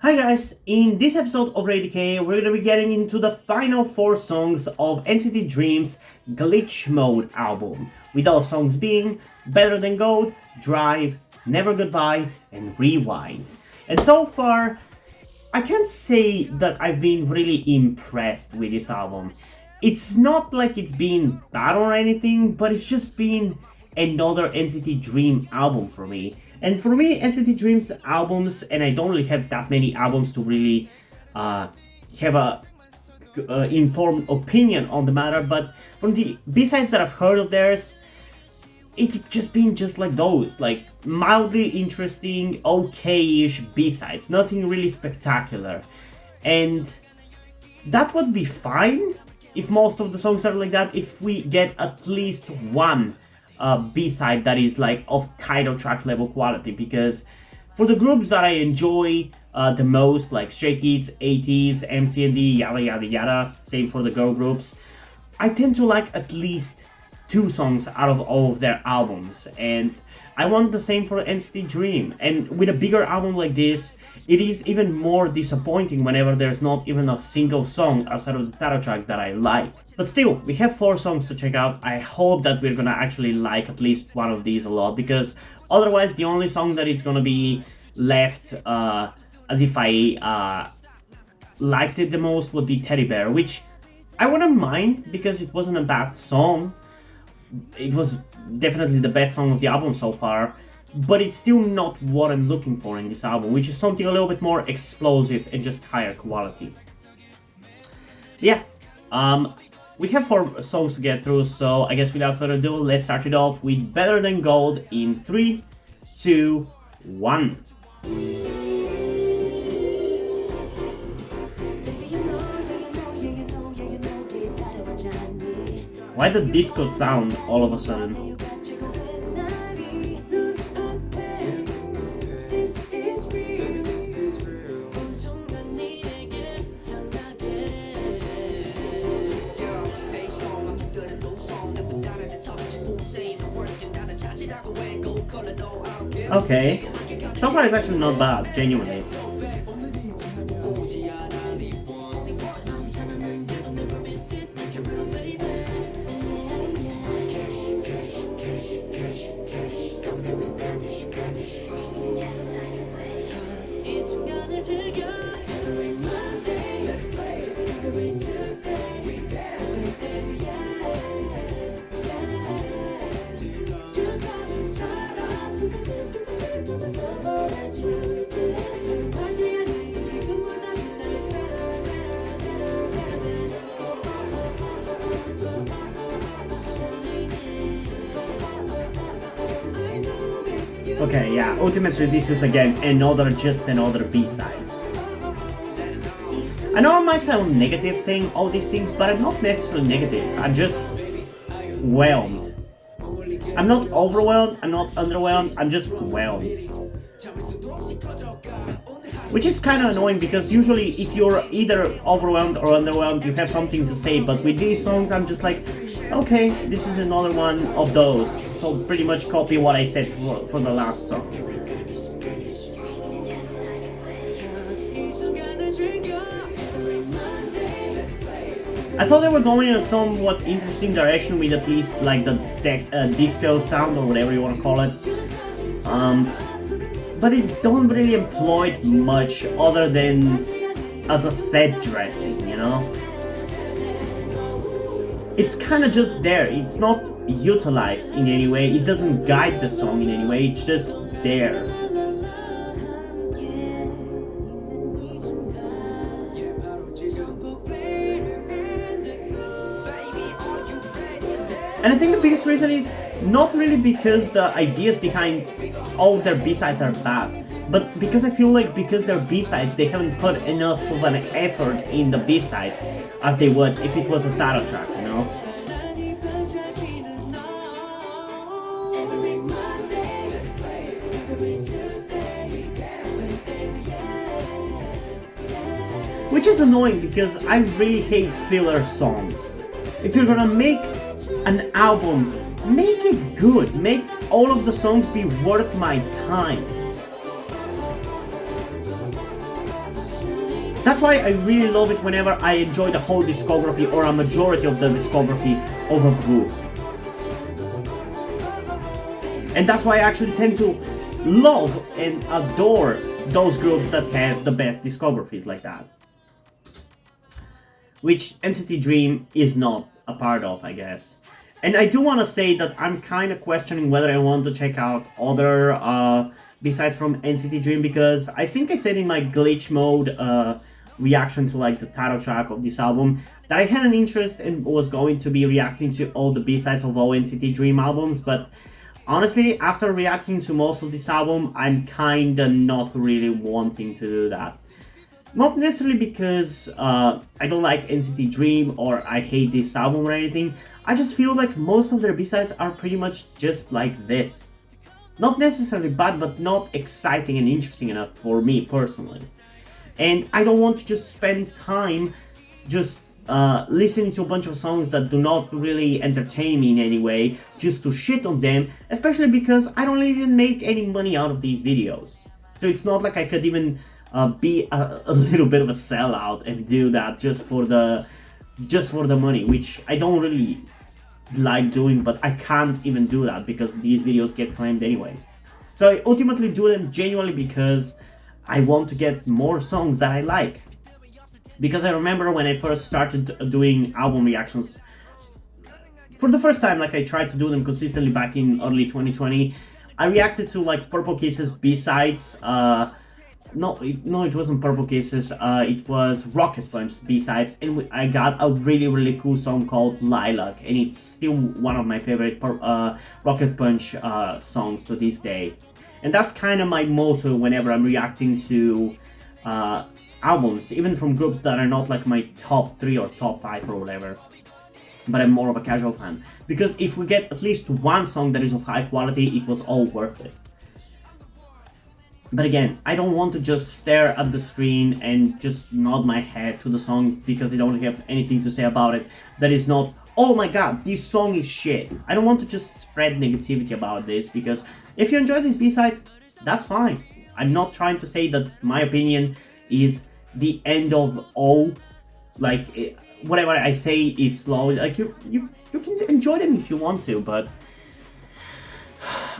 Hi guys, in this episode of RTK, we're gonna be getting into the final 4 songs of NCT Dream's Glitch Mode album, with all songs being Better Than Gold, Drive, Never Goodbye, and Rewind. And so far, I can't say that I've been really impressed with this album. It's not like it's been bad or anything, but it's just been another NCT Dream album for me. And for me, NCT Dream's albums, and I don't really have that many albums to really have a informed opinion on the matter, but from the B-sides that I've heard of theirs, it's just been just like those, like mildly interesting, okay-ish B-sides, nothing really spectacular. And that would be fine if most of the songs are like that, if we get at least one B-side that is like of title track level quality, because for the groups that I enjoy the most, like Stray Kids, 80s, MCND, yada yada yada, same for the girl groups, I tend to like at least 2 songs out of all of their albums, and I want the same for NCT Dream. And with a bigger album like this, it is even more disappointing whenever there's not even a single song outside of the title track that I like. But still, we have 4 songs to check out. I hope that we're gonna actually like at least one of these a lot, because otherwise the only song that it's gonna be left as if I liked it the most would be Teddy Bear, which I wouldn't mind because it wasn't a bad song. It was definitely the best song of the album so far, but it's still not what I'm looking for in this album, which is something a little bit more explosive and just higher quality. Yeah, we have 4 songs to get through, so I guess without further ado, let's start it off with Better Than Gold in 3, 2, 1. Why the disco sound all of a sudden? Okay, so far it's actually not bad, genuinely. Okay, yeah, ultimately this is again just another B-side. I know I might sound negative saying all these things, but I'm not necessarily negative, I'm just whelmed. I'm not overwhelmed, I'm not underwhelmed, I'm just whelmed. Which is kind of annoying, because usually if you're either overwhelmed or underwhelmed, you have something to say, but with these songs I'm just like, okay, this is another one of those. So pretty much copy what I said for the last song. I thought they were going in a somewhat interesting direction with at least like the disco sound or whatever you want to call it. But it don't really employ it much other than as a set dressing, you know? It's kind of just there, it's not utilized in any way, it doesn't guide the song in any way, it's just there. And I think the biggest reason is not really because the ideas behind all of their B-sides are bad, but because I feel like because they're B-sides, they haven't put enough of an effort in the B-sides as they would if it was a title track, you know? Which is annoying because I really hate filler songs. If you're gonna make an album, make it good, make all of the songs be worth my time. That's why I really love it whenever I enjoy the whole discography or a majority of the discography of a group. And that's why I actually tend to love and adore those groups that have the best discographies like that. Which NCT Dream is not a part of, I guess. And I do want to say that I'm kind of questioning whether I want to check out other B-sides from NCT Dream, because I think I said in my glitch mode reaction to like the title track of this album that I had an interest and was going to be reacting to all the B-sides of all NCT Dream albums, but honestly, after reacting to most of this album, I'm kinda not really wanting to do that. Not necessarily because I don't like NCT Dream or I hate this album or anything. I just feel like most of their B-sides are pretty much just like this. Not necessarily bad, but not exciting and interesting enough for me personally. And I don't want to just spend time just listening to a bunch of songs that do not really entertain me in any way, just to shit on them, especially because I don't even make any money out of these videos. So it's not like I could even be a little bit of a sellout and do that just for the money, which I don't really like doing, but I can't even do that because these videos get claimed anyway. So I ultimately do them genuinely because I want to get more songs that I like. Because I remember when I first started doing album reactions, for the first time, like I tried to do them consistently back in early 2020, I reacted to like Purple Kisses B-sides. No, it wasn't Purple Kisses. It was Rocket Punch B-sides, and I got a really cool song called Lilac, and it's still one of my favorite Rocket Punch songs to this day. And that's kind of my motto whenever I'm reacting to albums, even from groups that are not like my top 3 or top 5 or whatever, but I'm more of a casual fan. Because if we get at least one song that is of high quality, it was all worth it. But again, I don't want to just stare at the screen and just nod my head to the song because I don't have anything to say about it that is not, oh my god, this song is shit. I don't want to just spread negativity about this, because if you enjoy these B-sides, that's fine. I'm not trying to say that my opinion is the end of all. Like, whatever I say, it's low. Like, you can enjoy them if you want to, but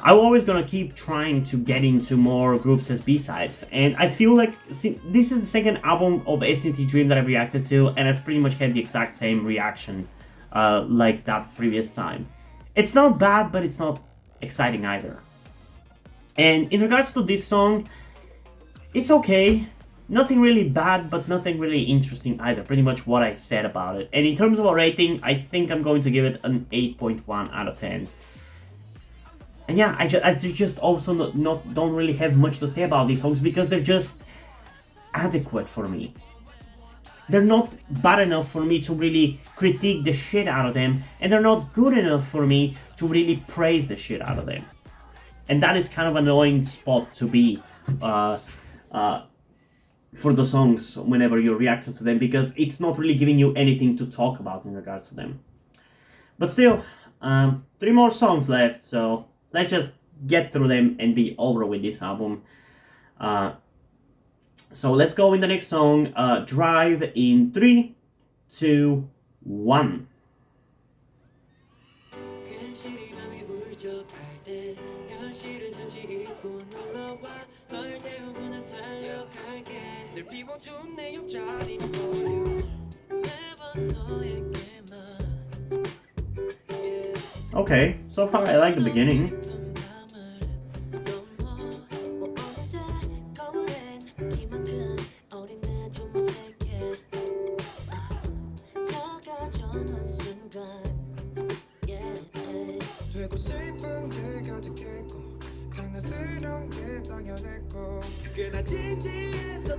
I'm always gonna keep trying to get into more groups as B-sides. And I feel like, see, this is the second album of NCT Dream that I've reacted to, and I've pretty much had the exact same reaction like that previous time. It's not bad, but it's not exciting either. And in regards to this song, it's okay. Nothing really bad, but nothing really interesting either. Pretty much what I said about it. And in terms of a rating, I think I'm going to give it an 8.1 out of 10. And yeah, I just also don't really have much to say about these songs because they're just adequate for me. They're not bad enough for me to really critique the shit out of them, and they're not good enough for me to really praise the shit out of them. And that is kind of an annoying spot to be for the songs whenever you react to them, because it's not really giving you anything to talk about in regards to them. But still, 3 more songs left, so let's just get through them and be over with this album. So let's go in the next song, Drive, in 3, 2, 1. Okay, so far I like the beginning.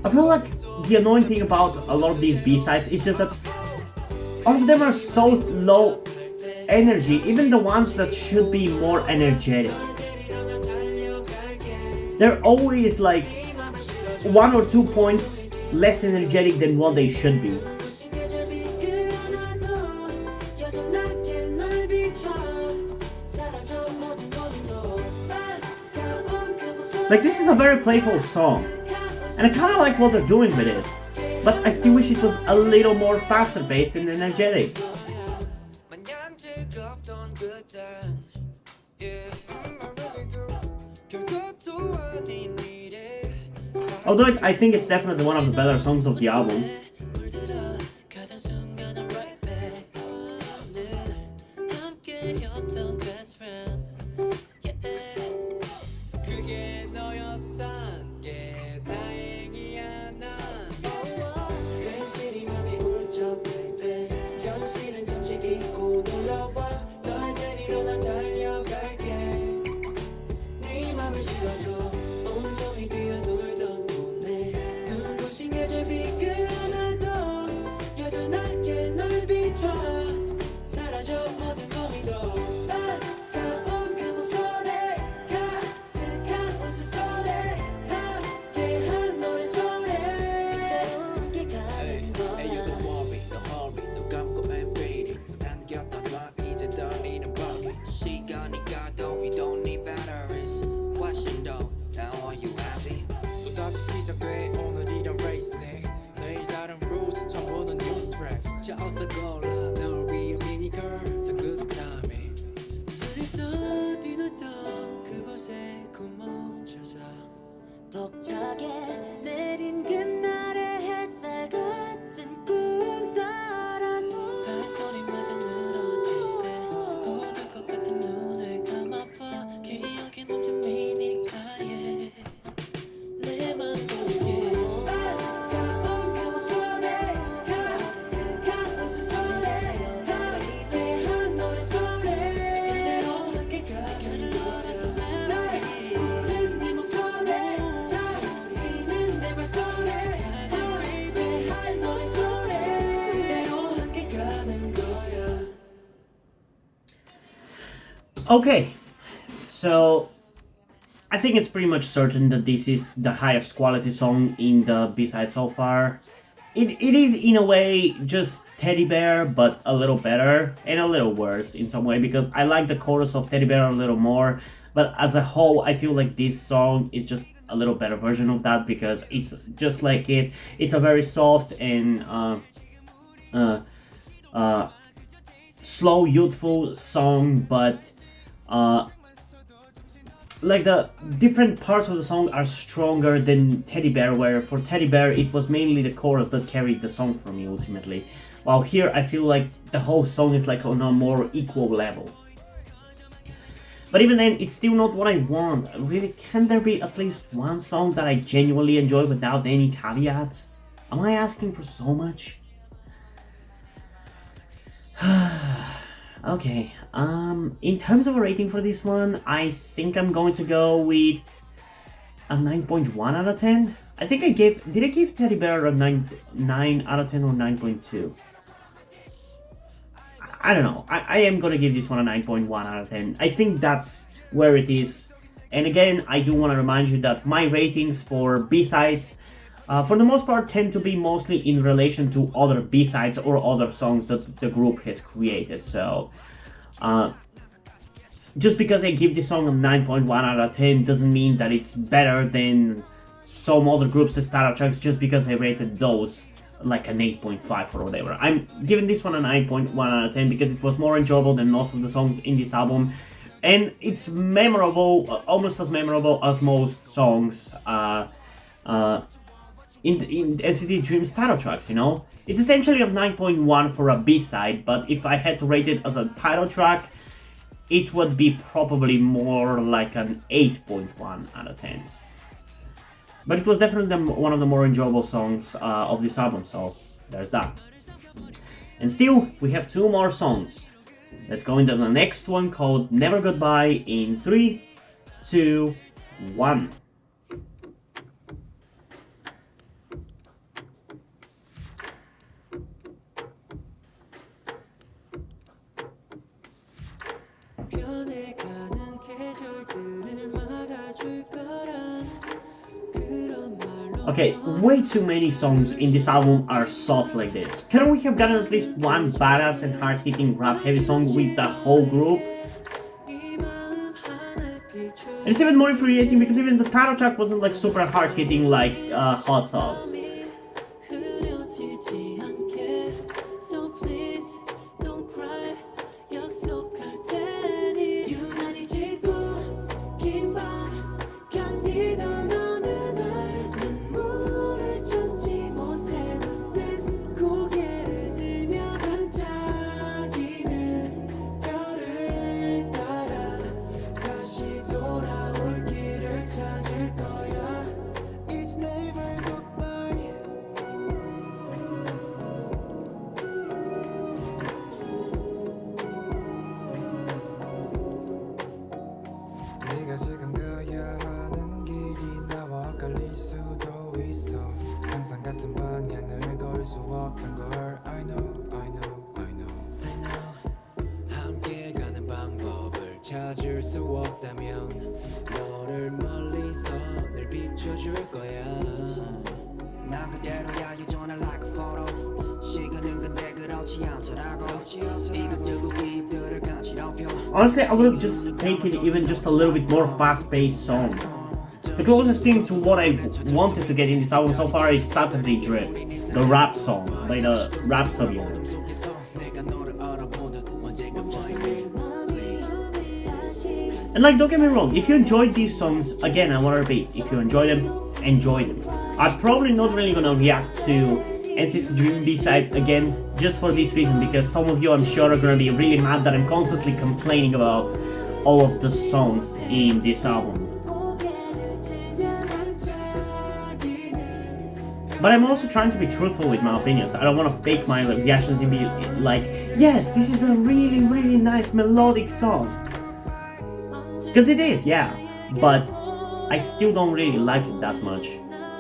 I feel like the annoying thing about a lot of these B-sides is just that all of them are so low energy, even the ones that should be more energetic. They're always like 1 or 2 points less energetic than what they should be. Like, this is a very playful song, and I kind of like what they're doing with it. but I still wish it was a little more faster paced and energetic. Although I think it's definitely one of the better songs of the album. Okay, so I think it's pretty much certain that this is the highest quality song in the B-side so far. It is in a way just Teddy Bear, but a little better and a little worse in some way, because I like the chorus of Teddy Bear a little more, but as a whole I feel like this song is just a little better version of that, because it's just like it. It's a very soft and slow, youthful song, but like the different parts of the song are stronger than Teddy Bear, where for Teddy Bear it was mainly the chorus that carried the song for me ultimately. While here I feel like the whole song is like on a more equal level. But even then, it's still not what I want. Really, can there be at least one song that I genuinely enjoy without any caveats? Am I asking for so much? Okay, in terms of a rating for this one, I think I'm going to go with a 9.1 out of 10. I think did I give Teddy Bear a 9 out of 10 or 9.2? I don't know, I am gonna give this one a 9.1 out of 10. I think that's where it is. And again, I do want to remind you that my ratings for B-sides, for the most part, tend to be mostly in relation to other B-sides or other songs that the group has created. So, just because I give this song a 9.1 out of 10 doesn't mean that it's better than some other groups' starter tracks, just because I rated those like an 8.5 or whatever. I'm giving this one a 9.1 out of 10 because it was more enjoyable than most of the songs in this album. And it's memorable, almost as memorable as most songs in NCT Dreams title tracks, you know? It's essentially a 9.1 for a B-side, but if I had to rate it as a title track, it would be probably more like an 8.1 out of 10. But it was definitely one of the more enjoyable songs of this album, so there's that. And still, we have two more songs. Let's go into the next one, called Never Goodbye, in 3, 2, 1. Okay, way too many songs in this album are soft like this. Couldn't we have gotten at least one badass and hard-hitting rap-heavy song with the whole group? And it's even more infuriating because even the title track wasn't like super hard-hitting like Hot Sauce. 네가 지금 가야 하는 길이 나와 엇갈릴 수도 있어 항상 같은 방향을 걸을 수 없단 걸 I know, I know, I know, I know 함께 가는 방법을 찾을 수 없다면 너를 멀리서 늘 비춰줄 거야 난 그대로야 여전히 like a photo 시간은 근데 그렇지 않더라고 이것들고 이들을 간지럽혀 Honestly, I would have just taken even just a little bit more fast-paced song. The closest thing to what I wanted to get in this album so far is Saturday Drip, the rap song by the Rhapsody. And like, don't get me wrong, if you enjoyed these songs, again, I want to repeat, if you enjoy them, enjoy them. I'm probably not really gonna react to NCT Dream B-sides again, just for this reason, because some of you, I'm sure, are gonna be really mad that I'm constantly complaining about all of the songs in this album. But I'm also trying to be truthful with my opinions. I don't want to fake my reactions and be like, yes, this is a really, really nice melodic song. Because it is, yeah. But I still don't really like it that much.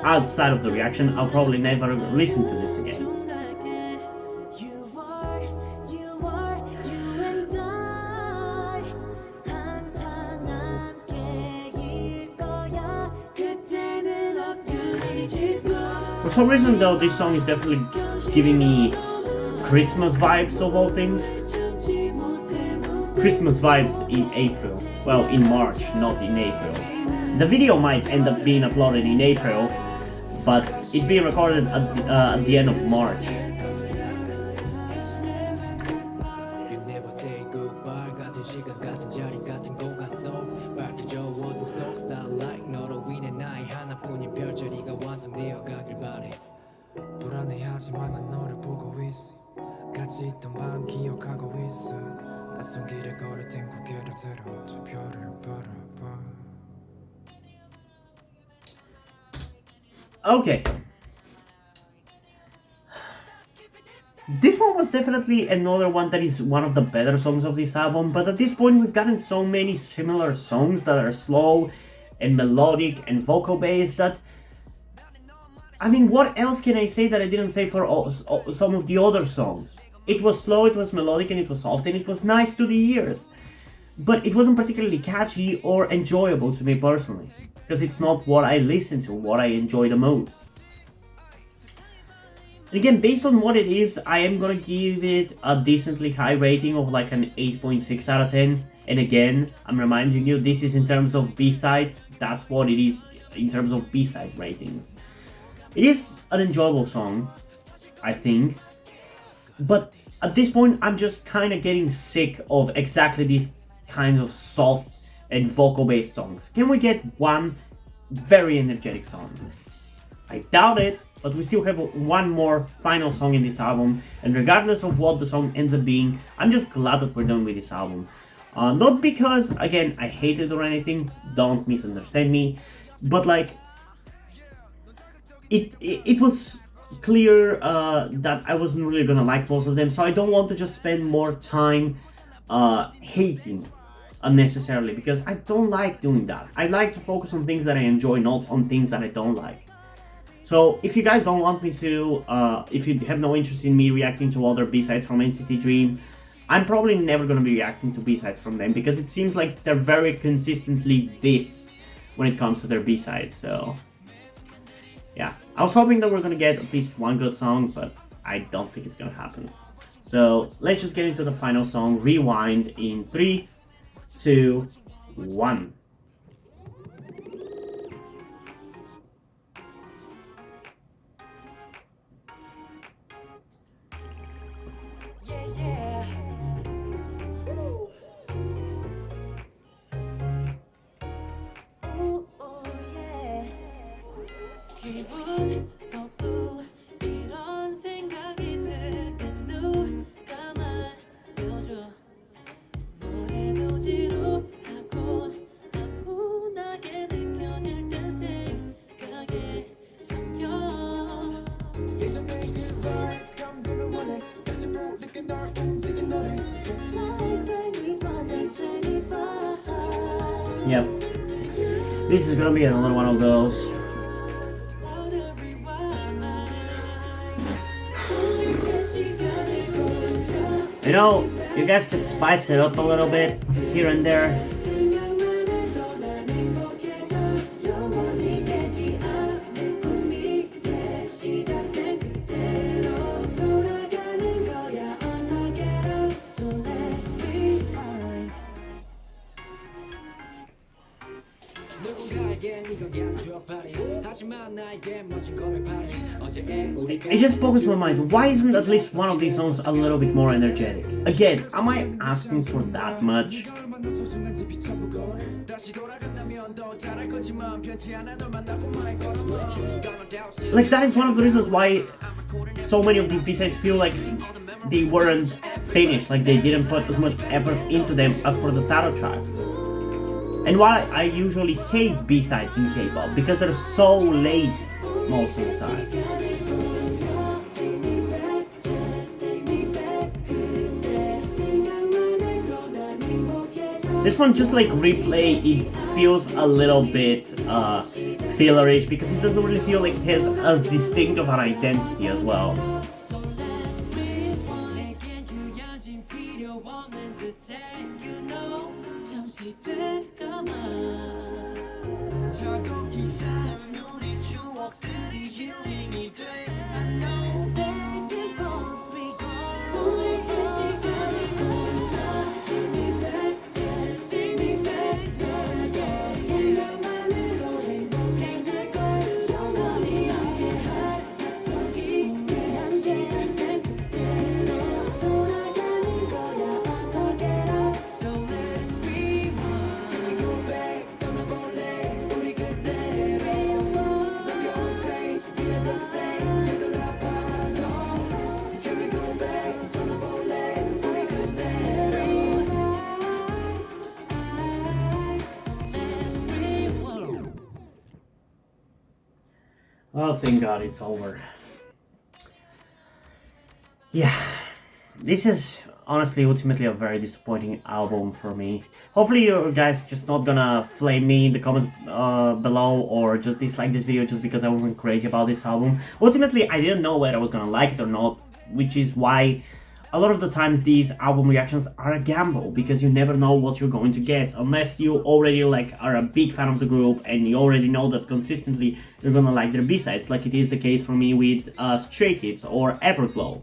Outside of the reaction, I'll probably never listen to this again. For some reason though, this song is definitely giving me Christmas vibes of all things. Christmas vibes in April. Well, in March, not in April. The video might end up being uploaded in April, but it's being recorded at the end of March. 불안해하지만 난 너를 보고 있어 같이 있던 밤 기억하고 있어 낯선 길을 걸을 땐 고개를 들어 저 별을 바라봐 Okay. This one was definitely another one that is one of the better songs of this album, but at this point we've gotten so many similar songs that are slow and melodic and vocal based that, I mean, what else can I say that I didn't say for some of the other songs? It was slow, it was melodic, and it was soft, and it was nice to the ears. But it wasn't particularly catchy or enjoyable to me personally, because it's not what I listen to, what I enjoy the most. And again, based on what it is, I am gonna give it a decently high rating of like an 8.6 out of 10. And again, I'm reminding you, this is in terms of B-sides, that's what it is in terms of B-sides ratings. It is an enjoyable song, I think, but at this point I'm just kind of getting sick of exactly these kinds of soft and vocal-based songs. Can we get one very energetic song? I doubt it, but we still have one more final song in this album, and regardless of what the song ends up being, I'm just glad that we're done with this album. Not because, again, I hate it or anything, don't misunderstand me, but like, it was clear that I wasn't really gonna like most of them, so I don't want to just spend more time hating unnecessarily, because I don't like doing that. I like to focus on things that I enjoy, not on things that I don't like. So if you guys don't want me to, if you have no interest in me reacting to other B-sides from NCT Dream, I'm probably never gonna be reacting to B-sides from them, because it seems like they're very consistently this when it comes to their B-sides, so yeah, I was hoping that we're gonna get at least one good song, but I don't think it's gonna happen. So let's just get into the final song, Rewind, in 3, 2, 1. Yep. This is gonna be another one of those. You know, you guys can spice it up a little bit here and there. It just boggles my mind, why isn't at least one of these songs a little bit more energetic? Again, am I asking for that much? Like, that is one of the reasons why so many of these B-sides feel like they weren't finished, like they didn't put as much effort into them as for the title tracks. And why I usually hate B-sides in K-pop, because they're so lazy most of the time. This one, just like Replay, it feels a little bit fillerish because it doesn't really feel like it has as distinct of an identity as well. Oh, thank God it's over. Yeah, this is honestly ultimately a very disappointing album for me. Hopefully you guys just not gonna flame me in the comments below or just dislike this video just because I wasn't crazy about this album. Ultimately, I didn't know whether I was gonna like it or not, which is why a lot of the times these album reactions are a gamble, because you never know what you're going to get unless you already like are a big fan of the group and you already know that consistently you're gonna like their B-sides, like it is the case for me with Stray Kids or Everglow.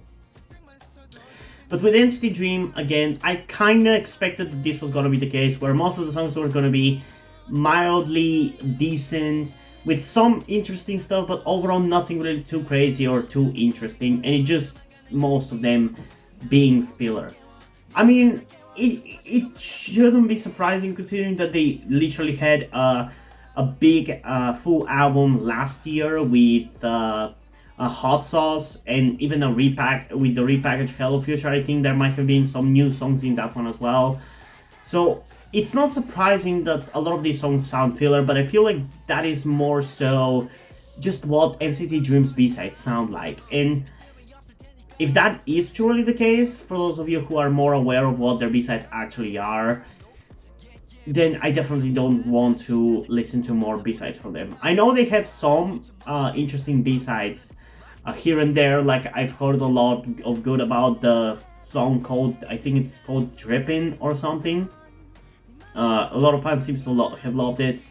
But with NCT Dream, again, I kinda expected that this was gonna be the case, where most of the songs were gonna be mildly decent, with some interesting stuff, but overall nothing really too crazy or too interesting, and it just, most of them being filler. I mean, it shouldn't be surprising considering that they literally had a big full album last year with a Hot Sauce and even a repack with the repackaged Hello Future. I think there might have been some new songs in that one as well. So it's not surprising that a lot of these songs sound filler, but I feel like that is more so just what NCT Dream's B-sides sound like. And if that is truly the case, for those of you who are more aware of what their B-sides actually are, then I definitely don't want to listen to more B-sides from them. I know they have some interesting B-sides here and there, like I've heard a lot of good about the song called, I think it's called Drippin' or something. A lot of fans seem to have loved it,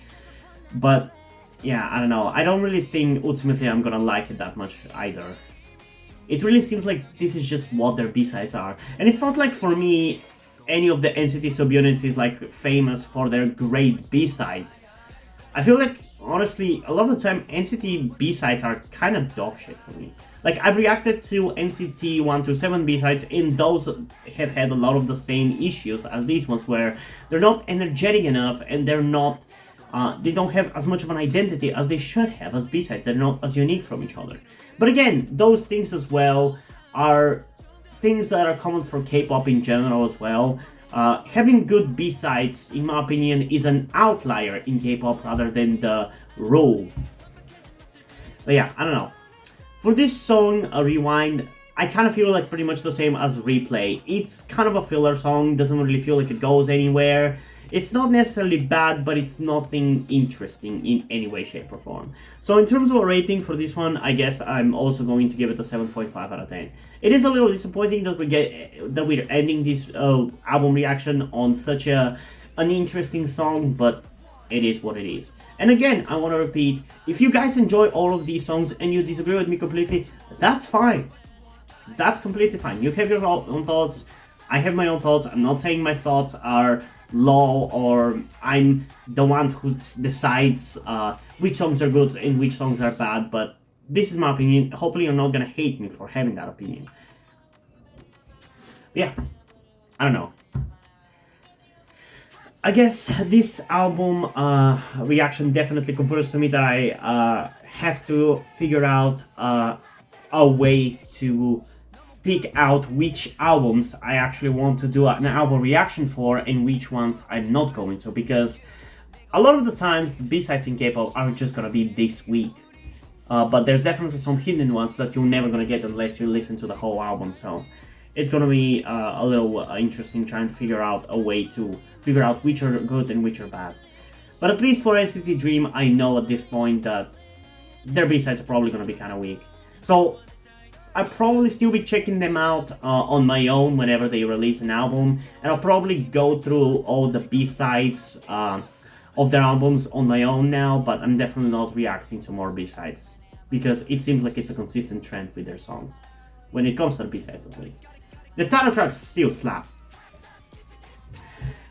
but yeah, I don't know. I don't really think ultimately I'm gonna like it that much either. It really seems like this is just what their B-sides are. And it's not like, for me, any of the NCT subunits is like famous for their great B-sides. I feel like, honestly, a lot of the time NCT B-sides are kind of dog shit for me. Like, I've reacted to NCT 127 B-sides, and those have had a lot of the same issues as these ones, where they're not energetic enough and they're not, they don't have as much of an identity as they should have as B-sides. They're not as unique from each other. But again, those things as well are things that are common for K-pop in general as well. Having good B-sides, in my opinion, is an outlier in K-pop rather than the rule. But yeah, I don't know. For this song, Rewind, I kind of feel like pretty much the same as Replay. It's kind of a filler song, doesn't really feel like it goes anywhere. It's not necessarily bad, but it's nothing interesting in any way, shape, or form. So in terms of a rating for this one, I guess I'm also going to give it a 7.5 out of 10. It is a little disappointing that we're ending this album reaction on such an interesting song, but it is what it is. And again, I want to repeat, if you guys enjoy all of these songs and you disagree with me completely, that's fine. That's completely fine. You have your own thoughts. I have my own thoughts. I'm not saying my thoughts are law or I'm the one who decides which songs are good and which songs are bad, but this is my opinion. Hopefully you're not gonna hate me for having that opinion. Yeah, I don't know. I guess this album reaction definitely confirms to me that I have to figure out a way to pick out which albums I actually want to do an album reaction for and which ones I'm not going to, because a lot of the times the B-sides in K-pop are just gonna be this week, but there's definitely some hidden ones that you're never gonna get unless you listen to the whole album, so it's gonna be a little interesting trying to figure out a way to figure out which are good and which are bad. But at least for NCT Dream, I know at this point that their B-sides are probably gonna be kind of weak, so I'll probably still be checking them out on my own whenever they release an album, and I'll probably go through all the B-sides of their albums on my own now, but I'm definitely not reacting to more B-sides, because it seems like it's a consistent trend with their songs, when it comes to the B-sides at least. The title tracks still slap.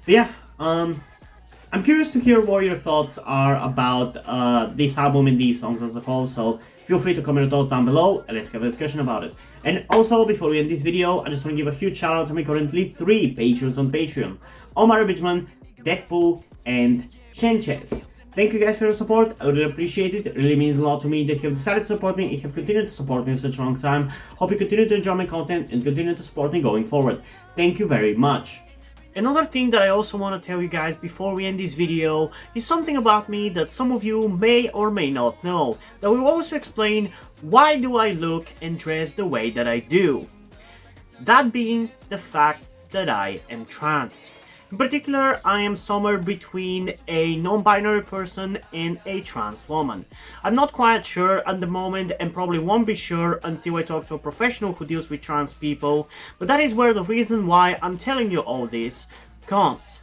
But yeah, I'm curious to hear what your thoughts are about this album and these songs as a whole, so feel free to comment your thoughts down below and let's have a discussion about it. And also, before we end this video, I just want to give a huge shout out to my currently 3 patrons on Patreon: Omar Bijman, Deadpool, and Chenches. Thank you guys for your support, I really appreciate it. It really means a lot to me that you have decided to support me and have continued to support me for such a long time. Hope you continue to enjoy my content and continue to support me going forward. Thank you very much. Another thing that I also want to tell you guys before we end this video is something about me that some of you may or may not know, that will also explain why do I look and dress the way that I do. That being the fact that I am trans. In particular, I am somewhere between a non-binary person and a trans woman. I'm not quite sure at the moment and probably won't be sure until I talk to a professional who deals with trans people, but that is where the reason why I'm telling you all this comes.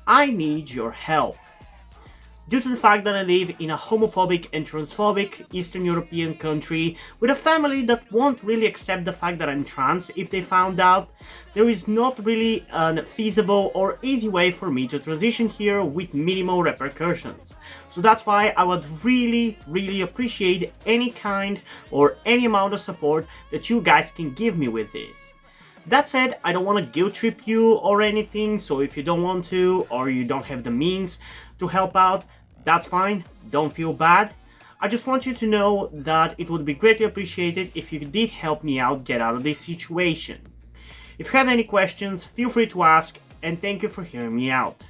I need your help. Due to the fact that I live in a homophobic and transphobic Eastern European country with a family that won't really accept the fact that I'm trans if they found out, there is not really a feasible or easy way for me to transition here with minimal repercussions. So that's why I would really appreciate any kind or any amount of support that you guys can give me with this. That said, I don't want to guilt trip you or anything, so if you don't want to or you don't have the means to help out, that's fine, don't feel bad. I just want you to know that it would be greatly appreciated if you did help me out get out of this situation. If you have any questions, feel free to ask, and thank you for hearing me out.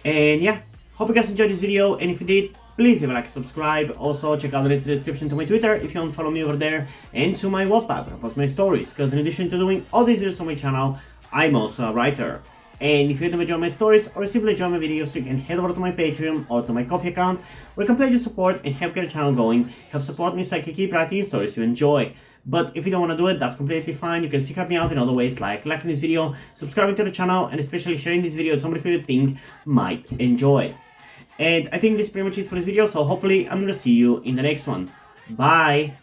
And yeah, hope you guys enjoyed this video, and if you did, please leave a like and subscribe. Also, check out the link in the description to my Twitter if you want to follow me over there, and to my Wattpad where I post my stories, because in addition to doing all these videos on my channel, I'm also a writer. And if you want to enjoy my stories or simply enjoy my videos, you can head over to my Patreon or to my Ko-fi account, where you can pledge your support and help get the channel going, help support me so I can keep writing stories you enjoy. But if you don't want to do it, that's completely fine. You can still help me out in other ways, like liking this video, subscribing to the channel, and especially sharing this video with somebody who you think might enjoy. And I think this is pretty much it for this video, so hopefully I'm gonna see you in the next one. Bye!